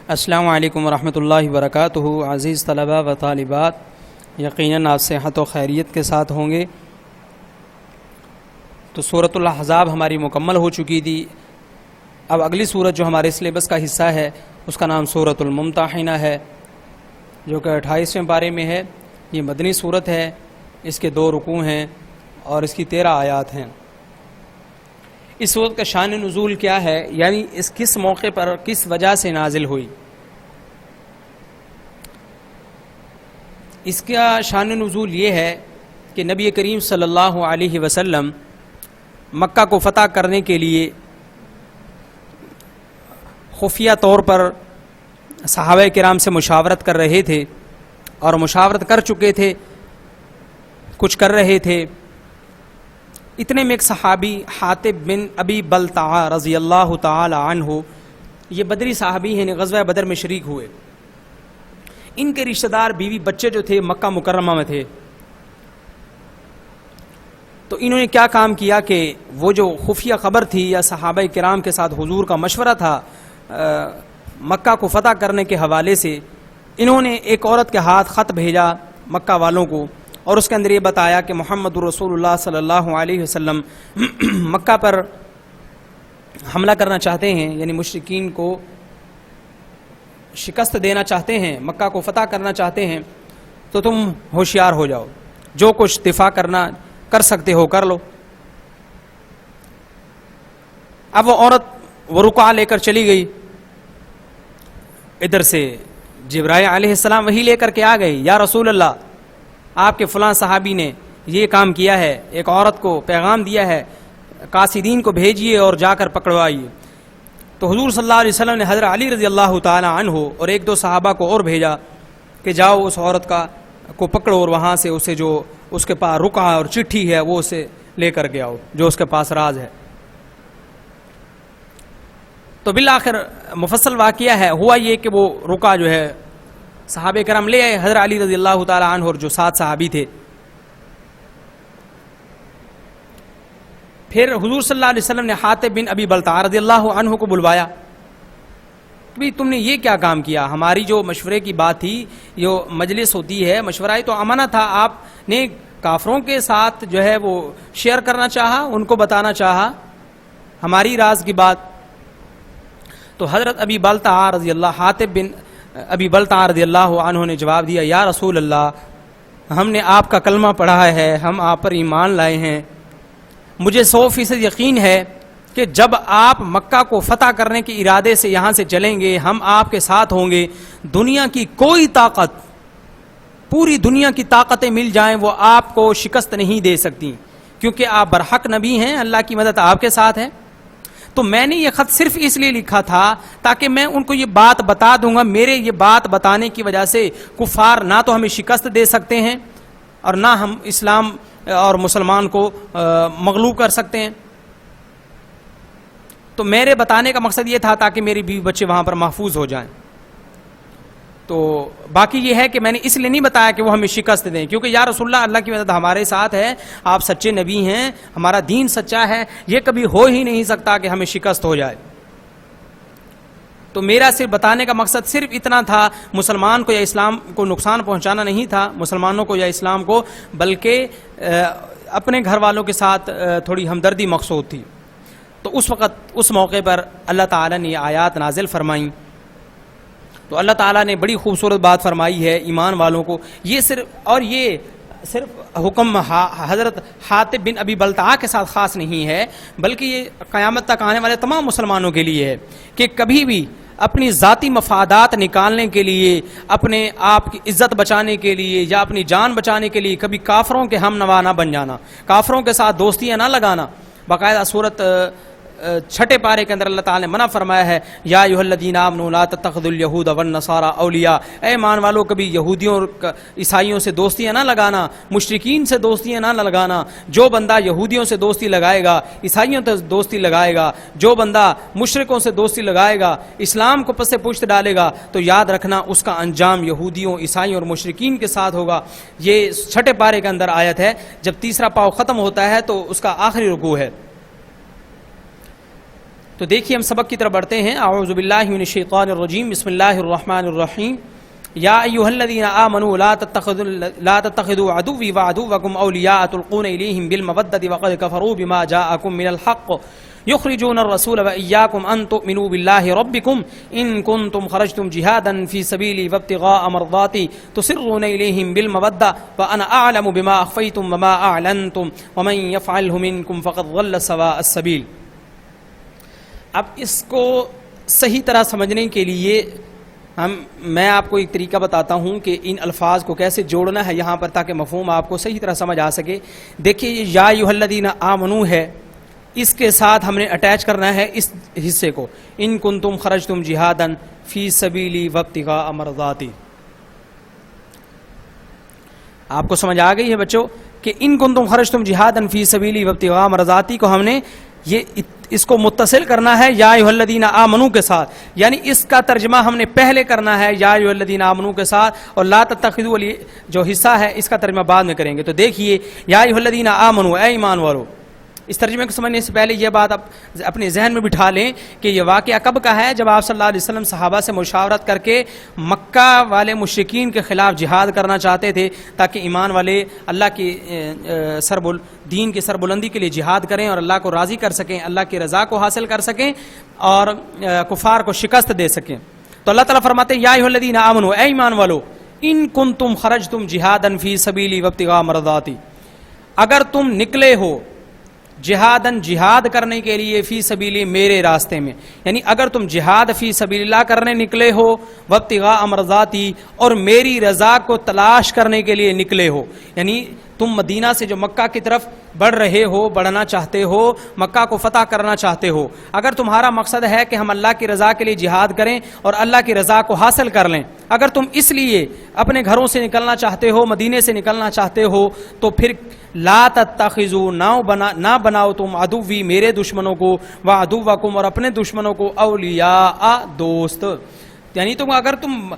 السلام علیکم ورحمۃ اللہ وبرکاتہ۔ عزیز طلباء و طالبات، یقیناً آپ صحت و خیریت کے ساتھ ہوں گے۔ تو سورۃ الاحزاب ہماری مکمل ہو چکی تھی۔ اب اگلی سورت جو ہمارے سلیبس کا حصہ ہے اس کا نام سورۃ الممتحنہ ہے، جو کہ 28ویں پارے میں ہے۔ یہ مدنی سورت ہے، اس کے 2 رکوع ہیں اور اس کی 13 آیات ہیں۔ اس سورت کا شان نزول کیا ہے، یعنی اس کس موقع پر کس وجہ سے نازل ہوئی؟ اس کا شان نزول یہ ہے کہ نبی کریم صلی اللہ علیہ وسلم مکہ کو فتح کرنے کے لیے خفیہ طور پر صحابہ کرام سے مشاورت کر رہے تھے، اور مشاورت کر چکے تھے، کچھ کر رہے تھے۔ اتنے میں ایک صحابی حاطب بن ابی بلتعہ رضی اللہ تعالی عنہ، یہ بدری صحابی ہیں، غزوہ بدر میں شریک ہوئے۔ ان کے رشتہ دار بیوی بچے جو تھے مکہ مکرمہ میں تھے، تو انہوں نے کیا کام کیا کہ وہ جو خفیہ خبر تھی یا صحابہ کرام کے ساتھ حضور کا مشورہ تھا مکہ کو فتح کرنے کے حوالے سے، انہوں نے ایک عورت کے ہاتھ خط بھیجا مکہ والوں کو، اور اس کے اندر یہ بتایا کہ محمد رسول اللہ صلی اللہ علیہ وسلم مکہ پر حملہ کرنا چاہتے ہیں، یعنی مشرکین کو شکست دینا چاہتے ہیں، مکہ کو فتح کرنا چاہتے ہیں، تو تم ہوشیار ہو جاؤ، جو کچھ دفاع کرنا کر سکتے ہو کر لو۔ اب وہ عورت وہ رکوع لے کر چلی گئی، ادھر سے جبرائیل علیہ السلام وہی لے کر کے آ گئی، یا رسول اللہ آپ کے فلاں صحابی نے یہ کام کیا ہے، ایک عورت کو پیغام دیا ہے، قاصدین کو بھیجیے اور جا کر پکڑوائیے۔ تو حضور صلی اللہ علیہ وسلم نے حضرت علی رضی اللہ تعالی عنہ اور 1-2 صحابہ کو اور بھیجا کہ جاؤ اس عورت کو پکڑو، اور وہاں سے اسے جو اس کے پاس رکع اور چٹھی ہے وہ اسے لے کر کے آؤ، جو اس کے پاس راز ہے۔ تو بالآخر مفصل واقعہ ہے، ہوا یہ کہ وہ رکع جو ہے صحابہ کرام لے آئے، حضرت علی رضی اللہ تعالی عنہ اور جو 7 صحابی تھے۔ پھر حضور صلی اللہ علیہ وسلم نے حاطب بن ابی بلتعہ رضی اللہ عنہ کو بلوایا کہ تم نے یہ کیا کام کیا؟ ہماری جو مشورے کی بات تھی، جو مجلس ہوتی ہے، مشورہ تو امانہ تھا، آپ نے کافروں کے ساتھ جو ہے وہ شیئر کرنا چاہا، ان کو بتانا چاہا ہماری راز کی بات۔ تو حضرت ابی بلتعہ رضی اللہ حاطب بن ابی بلتعہ رضی اللہ عنہ نے جواب دیا، یا رسول اللہ ہم نے آپ کا کلمہ پڑھا ہے، ہم آپ پر ایمان لائے ہیں، مجھے 100% یقین ہے کہ جب آپ مکہ کو فتح کرنے کے ارادے سے یہاں سے چلیں گے ہم آپ کے ساتھ ہوں گے، دنیا کی کوئی طاقت، پوری دنیا کی طاقتیں مل جائیں وہ آپ کو شکست نہیں دے سکتی، کیونکہ آپ برحق نبی ہیں، اللہ کی مدد آپ کے ساتھ ہے۔ تو میں نے یہ خط صرف اس لیے لکھا تھا تاکہ میں ان کو یہ بات بتا دوں گا، میرے یہ بات بتانے کی وجہ سے کفار نہ تو ہمیں شکست دے سکتے ہیں اور نہ ہم اسلام اور مسلمان کو مغلوب کر سکتے ہیں۔ تو میرے بتانے کا مقصد یہ تھا تاکہ میری بیوی بچے وہاں پر محفوظ ہو جائیں۔ تو باقی یہ ہے کہ میں نے اس لیے نہیں بتایا کہ وہ ہمیں شکست دیں، کیونکہ یا رسول اللہ کی مدد ہمارے ساتھ ہے، آپ سچے نبی ہیں، ہمارا دین سچا ہے، یہ کبھی ہو ہی نہیں سکتا کہ ہمیں شکست ہو جائے۔ تو میرا صرف بتانے کا مقصد صرف اتنا تھا، مسلمان کو یا اسلام کو نقصان پہنچانا نہیں تھا، مسلمانوں کو یا اسلام کو، بلکہ اپنے گھر والوں کے ساتھ تھوڑی ہمدردی مقصود تھی۔ تو اس وقت اس موقع پر اللہ تعالیٰ نے یہ آیات نازل فرمائیں۔ تو اللہ تعالیٰ نے بڑی خوبصورت بات فرمائی ہے ایمان والوں کو، یہ صرف حکم حضرت حاطب بن ابی بلتعہ کے ساتھ خاص نہیں ہے، بلکہ یہ قیامت تک آنے والے تمام مسلمانوں کے لیے ہے کہ کبھی بھی اپنی ذاتی مفادات نکالنے کے لیے، اپنے آپ کی عزت بچانے کے لیے یا اپنی جان بچانے کے لیے کبھی کافروں کے ہم نوا نہ بن جانا، کافروں کے ساتھ دوستیاں نہ لگانا۔ باقاعدہ سورت 6 پارے کے اندر اللہ تعالیٰ نے منع فرمایا ہے، یا ایھا الذین آمنوا لا تتخذوا اليہود والنصارى اولیاء، اے ایمان والو کبھی یہودیوں اور عیسائیوں سے دوستیاں نہ لگانا، مشرکین سے دوستیاں نہ لگانا۔ جو بندہ یہودیوں سے دوستی لگائے گا، عیسائیوں سے دوستی لگائے گا، جو بندہ مشرکوں سے دوستی لگائے گا، اسلام کو پس پشت ڈالے گا، تو یاد رکھنا اس کا انجام یہودیوں، عیسائیوں اور مشرکین کے ساتھ ہوگا۔ یہ 6 پارے کے اندر آیت ہے۔ جب تیسرا پاؤ ختم ہوتا ہے تو اس کا آخری رکوع ہے۔ تو دیکھیے ہم سبق کی طرف بڑھتے ہیں. اعوذ باللہ من الشیطان الرجیم. بسم اللہ الرحمن الرحیم. یا ایھا الذین آمنوا لا تتخذوا عدوی وعدوکم اولیاء تلقون الیہم بالمودۃ وقد کفروا بما جاءکم من الحق یخرجون الرسول وإیاکم ان تؤمنوا باللہ ربکم ان کنتم خرجتم جہادا فی سبیلی وابتغاء مرضاتی تسرون الیہم بالمودۃ وانا اعلم بما اخفیتم وما اعلنتم ومن یفعلہ منکم فقد ضل سواء السبیل. اب اس کو صحیح طرح سمجھنے کے لیے میں آپ کو ایک طریقہ بتاتا ہوں کہ ان الفاظ کو کیسے جوڑنا ہے یہاں پر تاکہ مفہوم آپ کو صحیح طرح سمجھ آ سکے. دیکھیے یہ یا ایھا الذین آمنوا ہے, اس کے ساتھ ہم نے اٹیچ کرنا ہے اس حصے کو, ان کنتم خرجتم جہادا فی سبیلی وابتغاء مرضاتی. آپ کو سمجھ آ گئی ہے بچوں کہ ان کنتم خرجتم جہادا فی سبیلی وابتغاء مرضاتی کو ہم نے یہ اس کو متصل کرنا ہے یا ایھا الذین آمنوا کے ساتھ, یعنی اس کا ترجمہ ہم نے پہلے کرنا ہے یا ایھا الذین آمنوا کے ساتھ, اور لا تتخذوا جو حصہ ہے اس کا ترجمہ بعد میں کریں گے. تو دیکھیے یا ایھا الذین آمنوا, اے ایمان والو. اس ترجمے کو سمجھنے سے پہلے یہ بات آپ اپنے ذہن میں بٹھا لیں کہ یہ واقعہ کب کا ہے, جب آپ صلی اللہ علیہ وسلم صحابہ سے مشاورت کر کے مکہ والے مشرکین کے خلاف جہاد کرنا چاہتے تھے تاکہ ایمان والے اللہ کی دین کی سربلندی کے لیے جہاد کریں اور اللہ کو راضی کر سکیں, اللہ کی رضا کو حاصل کر سکیں اور کفار کو شکست دے سکیں. تو اللہ تعالیٰ فرماتے ہیں یا ایھا الذین آمنوا, اے ایمان والو, ان کنتم خرجتم جہادا فی سبیلی وابتغاء مرضاتی, اگر تم نکلے ہو جہادن جہاد کرنے کے لیے فی سبیلی میرے راستے میں, یعنی اگر تم جہاد فی سبیل اللہ کرنے نکلے ہو, وابتغاء مرضاتی اور میری رضا کو تلاش کرنے کے لیے نکلے ہو, یعنی تم مدینہ سے جو مکہ کی طرف بڑھ رہے ہو, بڑھنا چاہتے ہو, مکہ کو فتح کرنا چاہتے ہو, اگر تمہارا مقصد ہے کہ ہم اللہ کی رضا کے لیے جہاد کریں اور اللہ کی رضا کو حاصل کر لیں, اگر تم اس لیے اپنے گھروں سے نکلنا چاہتے ہو, مدینے سے نکلنا چاہتے ہو, تو پھر لا تتخذوا نہ بناؤ تم عدوی میرے دشمنوں کو, وعدوکم اور اپنے دشمنوں کو, اولیاء دوست. یعنی اگر تم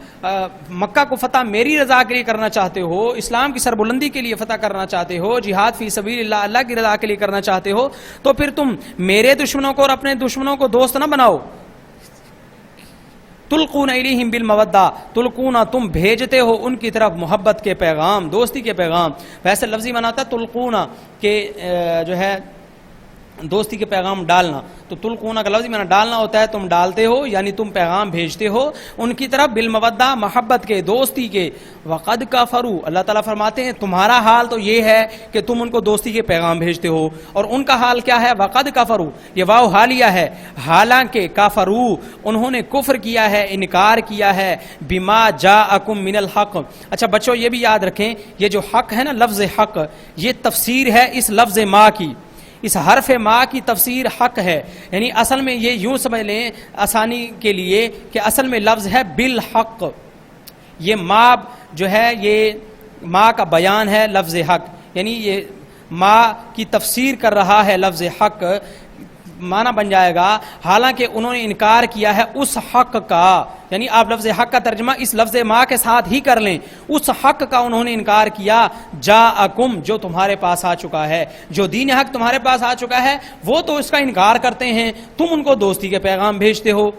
مکہ کو فتح میری رضا کے لیے کرنا چاہتے ہو, اسلام کی سربلندی کے لیے فتح کرنا چاہتے ہو, جہاد فی سبیل اللہ اللہ کی رضا کے لیے کرنا چاہتے ہو, تو پھر تم میرے دشمنوں کو اور اپنے دشمنوں کو دوست نہ بناؤ. تلقون الیہم بالمودۃ, تلقون تم بھیجتے ہو ان کی طرف محبت کے پیغام, دوستی کے پیغام. ویسے لفظی معنی آتا ہے تلقون کہ جو ہے دوستی کے پیغام ڈالنا, تو تلقون کا لفظی معنی ڈالنا ہوتا ہے, تم ڈالتے ہو یعنی تم پیغام بھیجتے ہو ان کی طرف, بالمودۃ محبت کے, دوستی کے. وقد کفروا, اللہ تعالیٰ فرماتے ہیں تمہارا حال تو یہ ہے کہ تم ان کو دوستی کے پیغام بھیجتے ہو, اور ان کا حال کیا ہے, وقد کفروا, یہ واو حالیہ ہے, حالانکہ کفروا انہوں نے کفر کیا ہے, انکار کیا ہے, بما جاءکم من الحق. اچھا بچوں یہ بھی یاد رکھیں, یہ جو حق ہے نا, لفظ حق, یہ تفسیر ہے اس لفظ ما کی, اس حرف ما کی تفسیر حق ہے. یعنی اصل میں یہ یوں سمجھ لیں آسانی کے لیے کہ اصل میں لفظ ہے بالحق, یہ ما جو ہے یہ ما کا بیان ہے لفظ حق, یعنی یہ ما کی تفسیر کر رہا ہے لفظ حق, معنی بن جائے گا حالانکہ انہوں نے انکار کیا ہے اس حق کا. یعنی آپ لفظ حق کا ترجمہ اس لفظ ما کے ساتھ ہی کر لیں, اس حق کا انہوں نے انکار کیا, جاءکم جو تمہارے پاس آ چکا ہے, جو دین حق تمہارے پاس آ چکا ہے وہ تو اس کا انکار کرتے ہیں, تم ان کو دوستی کے پیغام بھیجتے ہو.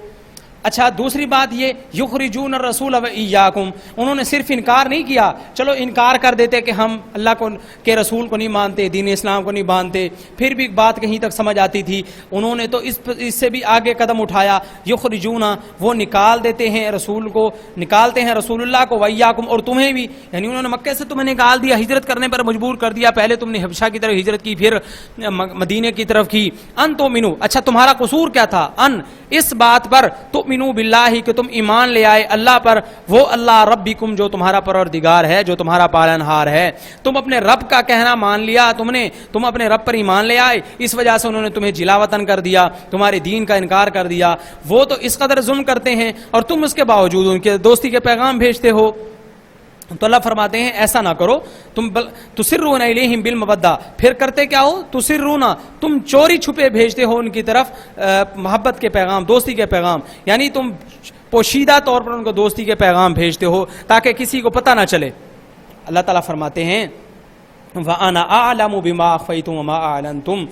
اچھا دوسری بات یہ, یخرجون الرسول وإیاکم, انہوں نے صرف انکار نہیں کیا, چلو انکار کر دیتے کہ ہم اللہ کو کے رسول کو نہیں مانتے, دین اسلام کو نہیں مانتے, پھر بھی بات کہیں تک سمجھ آتی تھی. انہوں نے تو اس سے بھی آگے قدم اٹھایا, یخرجون وہ نکال دیتے ہیں رسول کو, نکالتے ہیں رسول اللہ کو, وإیاکم اور تمہیں بھی, یعنی انہوں نے مکہ سے تمہیں نکال دیا, ہجرت کرنے پر مجبور کر دیا, پہلے تم نے حبشہ کی طرف ہجرت کی, پھر مدینے کی طرف کی. ان تؤمنوا, اچھا تمہارا قصور کیا تھا, ان اس بات پر تؤمنوا باللہ کہ تم ایمان لے آئے اللہ پر, وہ اللہ ربکم جو تمہارا پروردگار ہے, جو تمہارا پالنہار ہے. تم اپنے رب کا کہنا مان لیا, تم اپنے رب پر ایمان لے آئے, اس وجہ سے انہوں نے تمہیں جلا وطن کر دیا, تمہارے دین کا انکار کر دیا. وہ تو اس قدر ظلم کرتے ہیں اور تم اس کے باوجود ان کے دوستی کے پیغام بھیجتے ہو. تو اللہ فرماتے ہیں ایسا نہ کرو, تم تسرون الیہم بالمودۃ, پھر کرتے کیا ہو, تسرون تم چوری چھپے بھیجتے ہو ان کی طرف محبت کے پیغام, دوستی کے پیغام, یعنی تم پوشیدہ طور پر ان کو دوستی کے پیغام بھیجتے ہو تاکہ کسی کو پتہ نہ چلے. اللہ تعالیٰ فرماتے ہیں وَأَنَا أَعْلَمُ بِمَا أَخْفَيْتُمْ وَمَا أَعْلَنْتُمْ,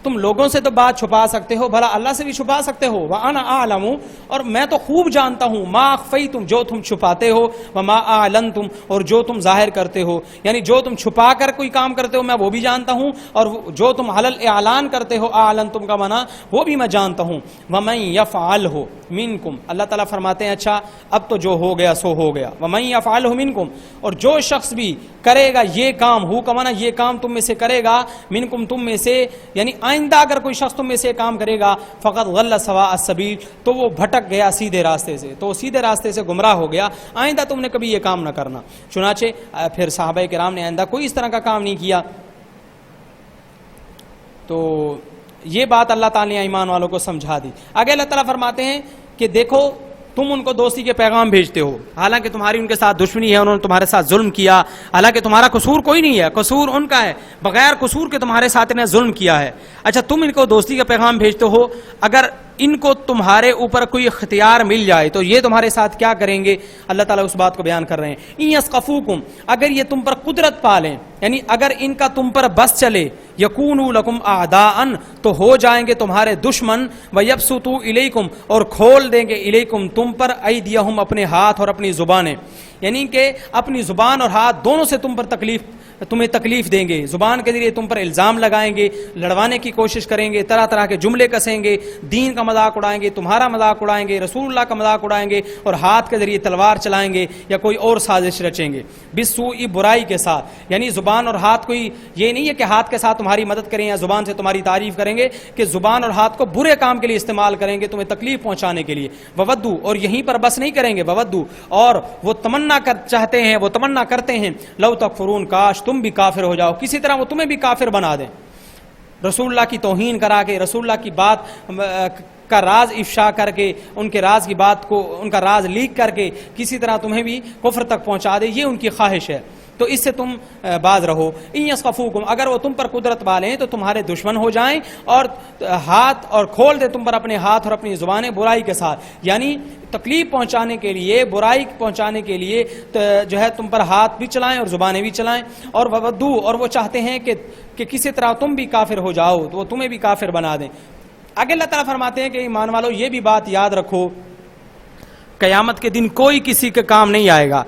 تم لوگوں سے تو بات چھپا سکتے ہو، بھلا اللہ سے بھی چھپا سکتے ہو. وَأَنَا أَعْلَمُ، اور میں تو خوب جانتا ہوں، مَا أَخْفَيْتُمْ، جو تم چھپاتے ہو، وَمَا أَعْلَنْتُمْ، اور جو تم ظاہر کرتے ہو. یعنی جو تم چھپا کر کوئی کام کرتے ہو میں وہ بھی جانتا ہوں، اور جو تم حلل اعلان کرتے ہو، أَعْلَنْتُمْ کا معنی وہ بھی میں جانتا ہوں. وَمَن يَفْعَلْهُ مِنْكُمْ، اللہ تعالیٰ فرماتے ہیں اچھا اب تو جو ہو گیا سو ہو گیا. وَمَن يَفْعَلْهُ مِنْكُمْ، اور جو شخص بھی کرے گا یہ کام، ہو کا معنی یہ کام تم میں سے کرے گا، منکم تم میں سے، یعنی آئندہ اگر کوئی شخص تم میں سے کام کرے گا، فقط غل سواء السبیل، تو وہ بھٹک گیا سیدھے راستے سے، تو سیدھے راستے سے گمراہ ہو گیا. آئندہ تم نے کبھی یہ کام نہ کرنا. چنانچہ پھر صحابہ کرام نے آئندہ کوئی اس طرح کا کام نہیں کیا. تو یہ بات اللہ تعالیٰ نے ایمان والوں کو سمجھا دی. آگے اللہ تعالیٰ فرماتے ہیں کہ دیکھو تم ان کو دوستی کے پیغام بھیجتے ہو، حالانکہ تمہاری ان کے ساتھ دشمنی ہے، انہوں نے تمہارے ساتھ ظلم کیا، حالانکہ تمہارا قصور کوئی نہیں ہے، قصور ان کا ہے، بغیر قصور کے تمہارے ساتھ انہیں ظلم کیا ہے. اچھا تم ان کو دوستی کا پیغام بھیجتے ہو، اگر ان کو تمہارے اوپر کوئی اختیار مل جائے تو یہ تمہارے ساتھ کیا کریں گے؟ اللہ تعالیٰ اس بات کو بیان کر رہے ہیں. ان یثقفوکم، اگر یہ تم پر قدرت پالیں، یعنی اگر ان کا تم پر بس چلے، یکونوا لکم اعداء، تو ہو جائیں گے تمہارے دشمن، ویبسطوا الیکم، اور کھول دیں گے الیکم تم پر، ایدیہم اپنے ہاتھ اور اپنی زبانیں، یعنی کہ اپنی زبان اور ہاتھ دونوں سے تمہیں تکلیف دیں گے. زبان کے ذریعے تم پر الزام لگائیں گے، لڑوانے کی کوشش کریں گے، طرح طرح کے جملے کسیں گے، دین کا مذاق اڑائیں گے، تمہارا مذاق اڑائیں گے، رسول اللہ کا مذاق اڑائیں گے، اور ہاتھ کے ذریعے تلوار چلائیں گے یا کوئی اور سازش رچیں گے. بالسوء، برائی کے ساتھ، یعنی زبان اور ہاتھ کوئی یہ نہیں ہے کہ ہاتھ کے ساتھ تمہاری مدد کریں یا زبان سے تمہاری تعریف کریں گے، کہ زبان اور ہاتھ کو برے کام کے لیے استعمال کریں گے، تمہیں تکلیف پہنچانے کے لیے. وودو، اور یہیں پر بس نہیں کریں گے، وودو، اور وہ تمنا چاہتے ہیں، وہ تمنا کرتے ہیں، لو تکفرون، کاش تم بھی کافر ہو جاؤ، کسی طرح وہ تمہیں بھی کافر بنا دیں، رسول اللہ کی توہین کرا کے، رسول اللہ کی بات کا راز افشا کر کے، ان کے راز کی بات کو، ان کا راز لیک کر کے کسی طرح تمہیں بھی کفر تک پہنچا دے، یہ ان کی خواہش ہے. تو اس سے تم باز رہو. ان یثقفوکم، اگر وہ تم پر قدرت پالیں تو تمہارے دشمن ہو جائیں، اور ہاتھ اور کھول دے تم پر اپنے ہاتھ اور اپنی زبانیں برائی کے ساتھ، یعنی تکلیف پہنچانے کے لیے، برائی پہنچانے کے لیے جو ہے تم پر ہاتھ بھی چلائیں اور زبانیں بھی چلائیں. اور وودو، اور وہ چاہتے ہیں کہ کسی طرح تم بھی کافر ہو جاؤ، تو وہ تمہیں بھی کافر بنا دیں. آگے اللہ تعالیٰ فرماتے ہیں کہ ایمان والو یہ بھی بات یاد رکھو، قیامت کے دن کوئی کسی کے کام نہیں آئے گا.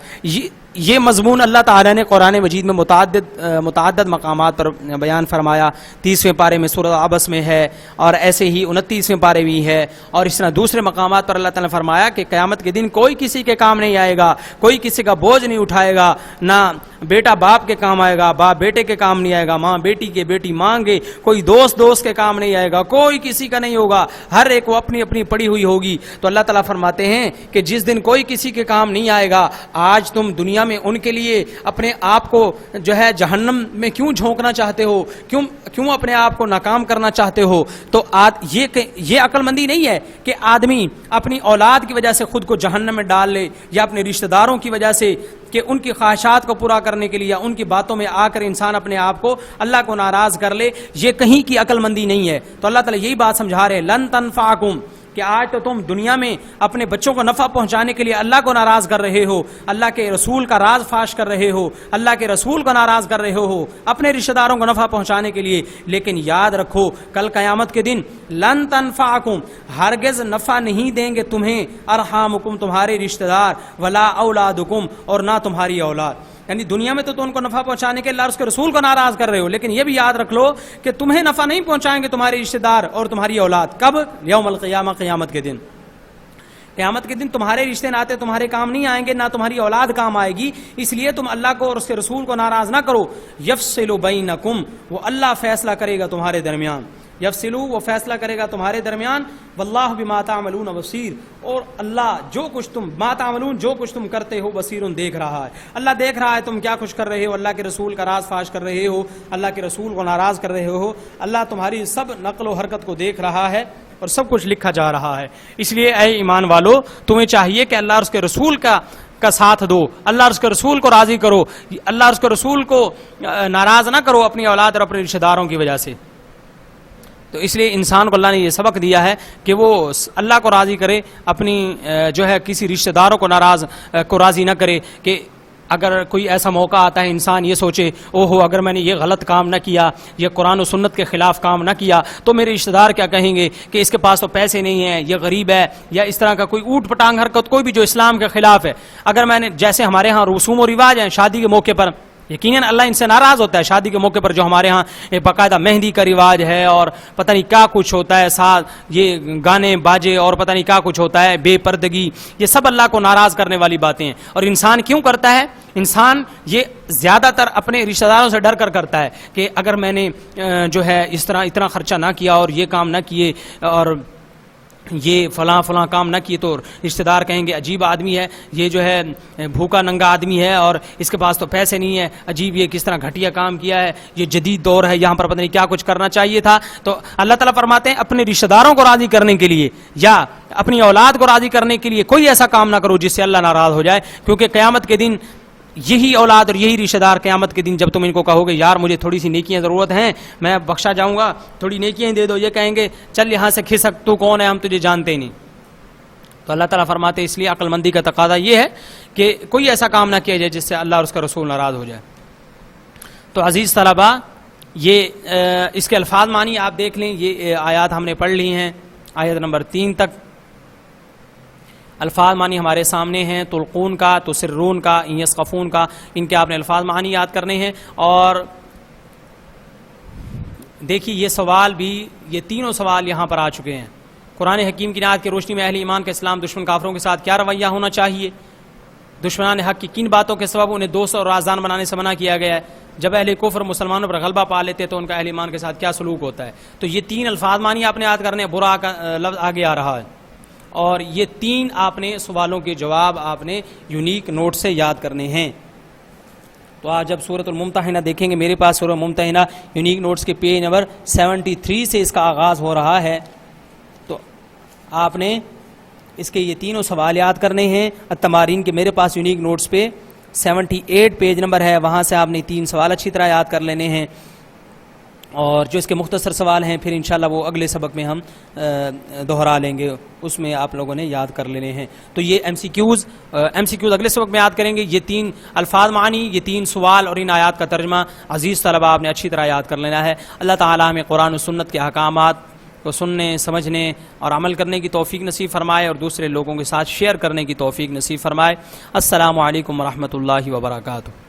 یہ مضمون اللہ تعالیٰ نے قرآن مجید میں متعدد مقامات پر بیان فرمایا. 30ویں پارے میں سورہ عبس میں ہے، اور ایسے ہی 29ویں پارے بھی ہے، اور اس طرح دوسرے مقامات پر اللہ تعالیٰ نے فرمایا کہ قیامت کے دن کوئی کسی کے کام نہیں آئے گا، کوئی کسی کا بوجھ نہیں اٹھائے گا، نہ بیٹا باپ کے کام آئے گا، باپ بیٹے کے کام نہیں آئے گا، ماں بیٹی کے، بیٹی ماں کے، کوئی دوست کے کام نہیں آئے گا، کوئی کسی کا نہیں ہوگا، ہر ایک کو اپنی اپنی پڑی ہوئی ہوگی. تو اللہ تعالیٰ فرماتے ہیں کہ جس دن کوئی کسی کے کام نہیں آئے گا، آج تم دنیا میں ان کے لیے اپنے آپ کو جو ہے جہنم میں کیوں جھونکنا چاہتے ہو، کیوں اپنے آپ کو ناکام کرنا چاہتے ہو؟ تو یہ عقل مندی نہیں ہے کہ آدمی اپنی اولاد کی وجہ سے خود کو جہنم میں ڈال لے، یا اپنے رشتہ داروں کی وجہ سے کہ ان کی خواہشات کو پورا کرنے کے لیے ان کی باتوں میں آ کر انسان اپنے آپ کو، اللہ کو ناراض کر لے. یہ کہیں کی عقل مندی نہیں ہے. تو اللہ تعالیٰ یہی بات سمجھا رہے، لن تنفعکم، کہ آج تو تم دنیا میں اپنے بچوں کو نفع پہنچانے کے لیے اللہ کو ناراض کر رہے ہو، اللہ کے رسول کا راز فاش کر رہے ہو، اللہ کے رسول کو ناراض کر رہے ہو اپنے رشتہ داروں کو نفع پہنچانے کے لیے. لیکن یاد رکھو کل قیامت کے دن لن تنفعکم، ہرگز نفع نہیں دیں گے تمہیں، ارحامکم، تمہارے رشتہ دار، ولا اولادکم، اور نہ تمہاری اولاد. یعنی دنیا میں تو ان کو نفع پہنچانے کے اللہ اور اس کے رسول کو ناراض کر رہے ہو، لیکن یہ بھی یاد رکھ لو کہ تمہیں نفع نہیں پہنچائیں گے تمہارے رشتہ دار اور تمہاری اولاد. کب؟ یوم القیامہ، قیامت کے دن. قیامت کے دن تمہارے رشتے ناتے تمہارے کام نہیں آئیں گے، نہ تمہاری اولاد کام آئے گی. اس لیے تم اللہ کو اور اس کے رسول کو ناراض نہ کرو. یفصل بینکم، وہ اللہ فیصلہ کرے گا تمہارے درمیان. یفصلو، وہ فیصلہ کرے گا تمہارے درمیان. واللہ بما تعملون بصیر، اور اللہ جو کچھ تم ما تعملون، جو کچھ تم کرتے ہو، بصیر، دیکھ رہا ہے. اللہ دیکھ رہا ہے تم کیا کچھ کر رہے ہو، اللہ کے رسول کا راز فاش کر رہے ہو، اللہ کے رسول کو ناراض کر رہے ہو. اللہ تمہاری سب نقل و حرکت کو دیکھ رہا ہے اور سب کچھ لکھا جا رہا ہے. اس لیے اے ایمان والو، تمہیں چاہیے کہ اللہ اور اس کے رسول کا ساتھ دو، اللہ اور اس کے رسول کو راضی کرو، اللہ اور اس کے رسول کو ناراض نہ کرو اپنی اولاد اور اپنے رشتہ داروں کی وجہ سے. تو اس لیے انسان کو اللہ نے یہ سبق دیا ہے کہ وہ اللہ کو راضی کرے، اپنی جو ہے کسی رشتہ داروں کو راضی نہ کرے. کہ اگر کوئی ایسا موقع آتا ہے انسان یہ سوچے او ہو اگر میں نے یہ غلط کام نہ کیا، یہ قرآن و سنت کے خلاف کام نہ کیا تو میرے رشتہ دار کیا کہیں گے کہ اس کے پاس تو پیسے نہیں ہیں، یہ غریب ہے، یا اس طرح کا کوئی اوٹ پٹانگ حرکت کوئی بھی جو اسلام کے خلاف ہے. اگر میں نے، جیسے ہمارے ہاں رسوم و رواج ہیں شادی کے موقع پر، یقیناً اللہ ان سے ناراض ہوتا ہے. شادی کے موقع پر جو ہمارے ہاں ایک باقاعدہ مہندی کا رواج ہے اور پتہ نہیں کیا کچھ ہوتا ہے، ساتھ یہ گانے باجے اور پتہ نہیں کیا کچھ ہوتا ہے، بے پردگی، یہ سب اللہ کو ناراض کرنے والی باتیں ہیں. اور انسان کیوں کرتا ہے؟ انسان یہ زیادہ تر اپنے رشتہ داروں سے ڈر کر کرتا ہے کہ اگر میں نے جو ہے اس طرح اتنا خرچہ نہ کیا اور یہ کام نہ کیے اور یہ فلاں فلاں کام نہ کیے تو رشتہ دار کہیں گے عجیب آدمی ہے، یہ جو ہے بھوکا ننگا آدمی ہے اور اس کے پاس تو پیسے نہیں ہے، عجیب یہ کس طرح گھٹیا کام کیا ہے، یہ جدید دور ہے، یہاں پر پتہ نہیں کیا کچھ کرنا چاہیے تھا. تو اللہ تعالیٰ فرماتے ہیں اپنے رشتہ داروں کو راضی کرنے کے لیے یا اپنی اولاد کو راضی کرنے کے لیے کوئی ایسا کام نہ کرو جس سے اللہ ناراض ہو جائے، کیونکہ قیامت کے دن یہی اولاد اور یہی رشتہ دار قیامت کے دن جب تم ان کو کہو گے یار مجھے تھوڑی سی نیکیاں ضرورت ہیں، میں بخشا جاؤں گا، تھوڑی نیکیاں دے دو، یہ کہیں گے چل یہاں سے کھسک، تو کون ہے، ہم تجھے جانتے ہی نہیں. تو اللہ تعالیٰ فرماتے اس لیے عقل مندی کا تقاضا یہ ہے کہ کوئی ایسا کام نہ کیا جائے جس سے اللہ اور اس کا رسول ناراض ہو جائے. تو عزیز طلباء، یہ اس کے الفاظ معنی آپ دیکھ لیں، یہ آیات ہم نے پڑھ لی ہیں آیت نمبر 3 تک. الفاظ معنی ہمارے سامنے ہیں، تلقون کا، تسرون کا، یسقفون کا، ان کے آپ نے الفاظ معنی یاد کرنے ہیں. اور دیکھیے یہ سوال بھی، یہ تینوں سوال یہاں پر آ چکے ہیں. قرآن حکیم کی آیات کی روشنی میں اہل ایمان کا اسلام دشمن کافروں کے ساتھ کیا رویہ ہونا چاہیے، دشمنان حق کی کن باتوں کے سبب انہیں دوست اور رازدان بنانے سے منع کیا گیا ہے، جب اہل کفر مسلمانوں پر غلبہ پا لیتے تو ان کا اہل ایمان کے ساتھ کیا سلوک ہوتا ہے. تو یہ 3 الفاظ معنی آپ نے یاد کرنے ہیں. برا کا لفظ آگے آ رہا ہے اور یہ 3 آپ نے سوالوں کے جواب آپ نے یونیک نوٹ سے یاد کرنے ہیں. تو آج جب سورۃ الممتحنہ دیکھیں گے، میرے پاس سورۃ الممتحنہ یونیک نوٹس کے پیج نمبر 73 سے اس کا آغاز ہو رہا ہے. تو آپ نے اس کے یہ تینوں سوال یاد کرنے ہیں. التمارین کے میرے پاس یونیک نوٹس پہ 78 پیج نمبر ہے، وہاں سے آپ نے 3 سوال اچھی طرح یاد کر لینے ہیں. اور جو اس کے مختصر سوال ہیں پھر انشاءاللہ وہ اگلے سبق میں ہم دہرا لیں گے، اس میں آپ لوگوں نے یاد کر لینے ہیں. تو یہ ایم سی کیوز اگلے سبق میں یاد کریں گے. یہ 3 الفاظ معنی، یہ 3 سوال اور ان آیات کا ترجمہ عزیز طلبہ آپ نے اچھی طرح یاد کر لینا ہے. اللہ تعالیٰ ہمیں قرآن و سنت کے احکامات کو سننے، سمجھنے اور عمل کرنے کی توفیق نصیب فرمائے اور دوسرے لوگوں کے ساتھ شیئر کرنے کی توفیق نصیب فرمائے. السلام علیکم ورحمۃ اللہ وبرکاتہ.